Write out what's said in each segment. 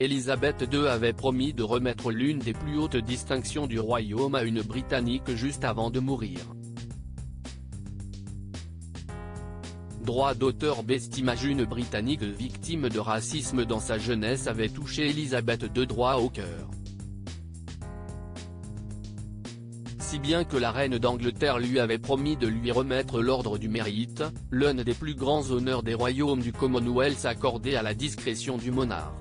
Élisabeth II avait promis de remettre l'une des plus hautes distinctions du royaume à une Britannique juste avant de mourir. Droit d'auteur Bestimage. Une Britannique victime de racisme dans sa jeunesse avait touché Élisabeth II droit au cœur. Si bien que la reine d'Angleterre lui avait promis de lui remettre l'ordre du mérite, l'un des plus grands honneurs des royaumes du Commonwealth accordé à la discrétion du monarque.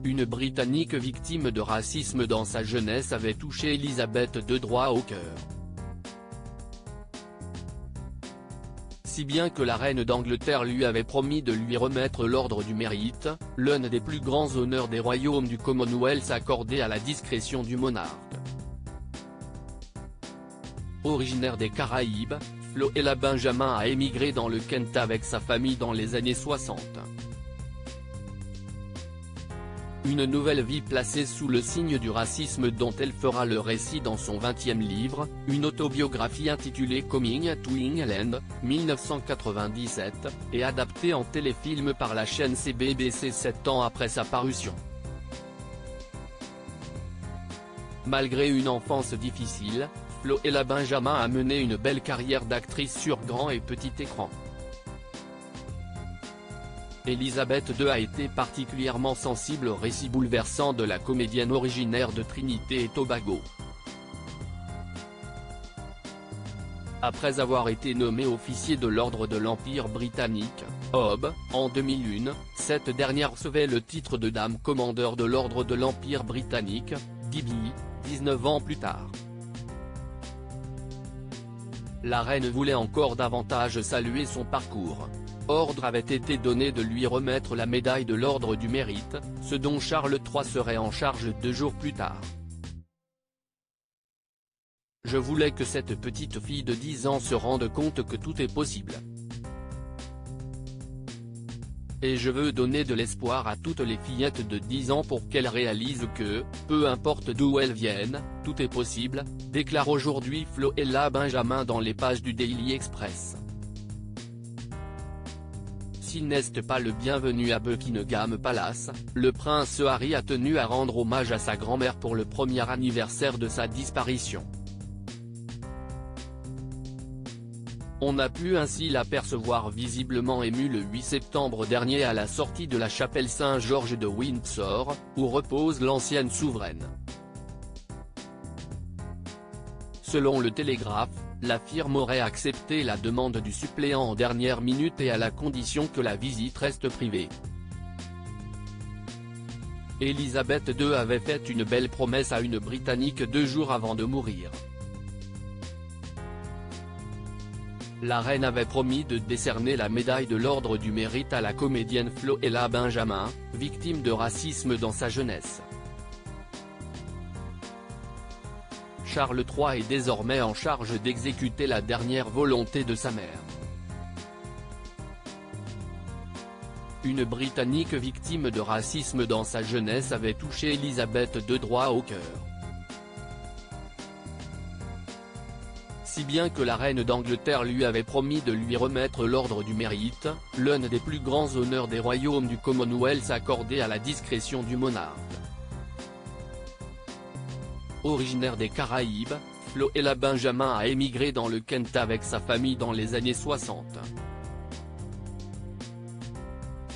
Une Britannique victime de racisme dans sa jeunesse avait touché Élisabeth II droit au cœur. Si bien que la reine d'Angleterre lui avait promis de lui remettre l'ordre du mérite, l'un des plus grands honneurs des royaumes du Commonwealth accordé à la discrétion du monarque. Originaire des Caraïbes, Floella Benjamin a émigré dans le Kent avec sa famille dans les années 60. Une nouvelle vie placée sous le signe du racisme dont elle fera le récit dans son 20e livre, une autobiographie intitulée Coming to England, 1997, et adaptée en téléfilm par la chaîne CBBC 7 ans après sa parution. Malgré une enfance difficile, Floella Benjamin a mené une belle carrière d'actrice sur grand et petit écran. Élisabeth II a été particulièrement sensible au récit bouleversant de la comédienne originaire de Trinité et Tobago. Après avoir été nommée officier de l'ordre de l'Empire britannique, OB, en 2001, cette dernière recevait le titre de dame commandeur de l'ordre de l'Empire britannique, DB, 19 ans plus tard. La reine voulait encore davantage saluer son parcours. Ordre avait été donné de lui remettre la médaille de l'ordre du mérite, ce dont Charles III serait en charge 2 jours plus tard. Je voulais que cette petite fille de 10 ans se rende compte que tout est possible. Et je veux donner de l'espoir à toutes les fillettes de 10 ans pour qu'elles réalisent que, peu importe d'où elles viennent, tout est possible, déclare aujourd'hui Floella Benjamin dans les pages du Daily Express. S'il n'est pas le bienvenu à Buckingham Palace, le prince Harry a tenu à rendre hommage à sa grand-mère pour le premier anniversaire de sa disparition. On a pu ainsi l'apercevoir visiblement ému le 8 septembre dernier à la sortie de la chapelle Saint-Georges de Windsor, où repose l'ancienne souveraine. Selon le Télégraphe, la firme aurait accepté la demande du suppléant en dernière minute et à la condition que la visite reste privée. Élisabeth II avait fait une belle promesse à une Britannique 2 jours avant de mourir. La reine avait promis de décerner la médaille de l'ordre du mérite à la comédienne Floella Benjamin, victime de racisme dans sa jeunesse. Charles III est désormais en charge d'exécuter la dernière volonté de sa mère. Une Britannique victime de racisme dans sa jeunesse avait touché Élisabeth II droit au cœur. Si bien que la reine d'Angleterre lui avait promis de lui remettre l'ordre du mérite, l'un des plus grands honneurs des royaumes du Commonwealth accordé à la discrétion du monarque. Originaire des Caraïbes, Floella Benjamin a émigré dans le Kent avec sa famille dans les années 60.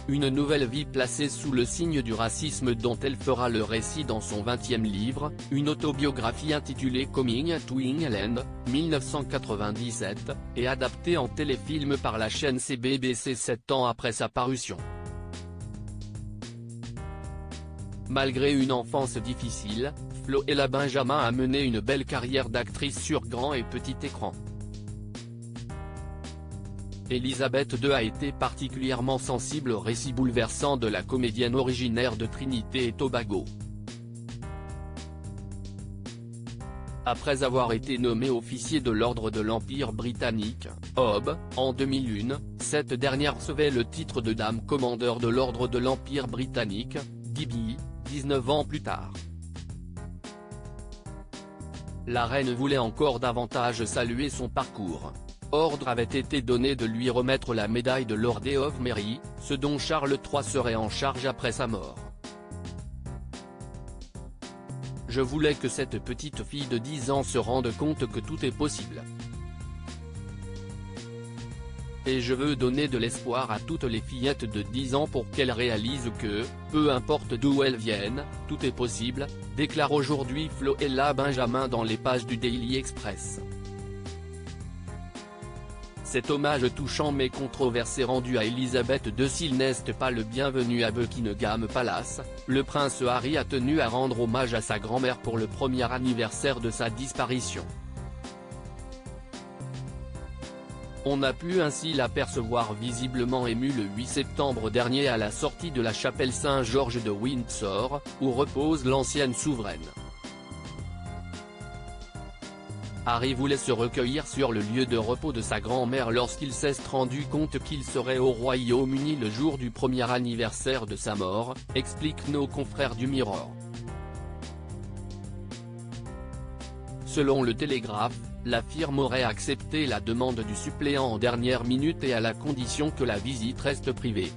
Une nouvelle vie placée sous le signe du racisme dont elle fera le récit dans son 20e livre, une autobiographie intitulée Coming to England, 1997, et adaptée en téléfilm par la chaîne CBBC 7 ans après sa parution. Malgré une enfance difficile, Floella Benjamin a mené une belle carrière d'actrice sur grand et petit écran. Élisabeth II a été particulièrement sensible au récit bouleversant de la comédienne originaire de Trinité et Tobago. Après avoir été nommée officier de l'ordre de l'Empire britannique, OB, en 2001, cette dernière recevait le titre de dame commandeur de l'ordre de l'Empire britannique, DB, 19 ans plus tard. La reine voulait encore davantage saluer son parcours. ordre avait été donné de lui remettre la médaille de l'Ordre of Merit, ce dont Charles III serait en charge après sa mort. Je voulais que cette petite fille de 10 ans se rende compte que tout est possible. Et je veux donner de l'espoir à toutes les fillettes de 10 ans pour qu'elles réalisent que, peu importe d'où elles viennent, tout est possible, déclare aujourd'hui Floella Benjamin dans les pages du Daily Express. Cet hommage touchant mais controversé rendu à Elisabeth II n'est pas le bienvenu à Buckingham Palace. Le prince Harry a tenu à rendre hommage à sa grand-mère pour le premier anniversaire de sa disparition. On a pu ainsi l'apercevoir visiblement ému le 8 septembre dernier à la sortie de la chapelle Saint-Georges de Windsor, où repose l'ancienne souveraine. Harry voulait se recueillir sur le lieu de repos de sa grand-mère lorsqu'il s'est rendu compte qu'il serait au Royaume-Uni le jour du premier anniversaire de sa mort, expliquent nos confrères du Mirror. Selon le Télégraphe, la firme aurait accepté la demande du suppléant en dernière minute et à la condition que la visite reste privée.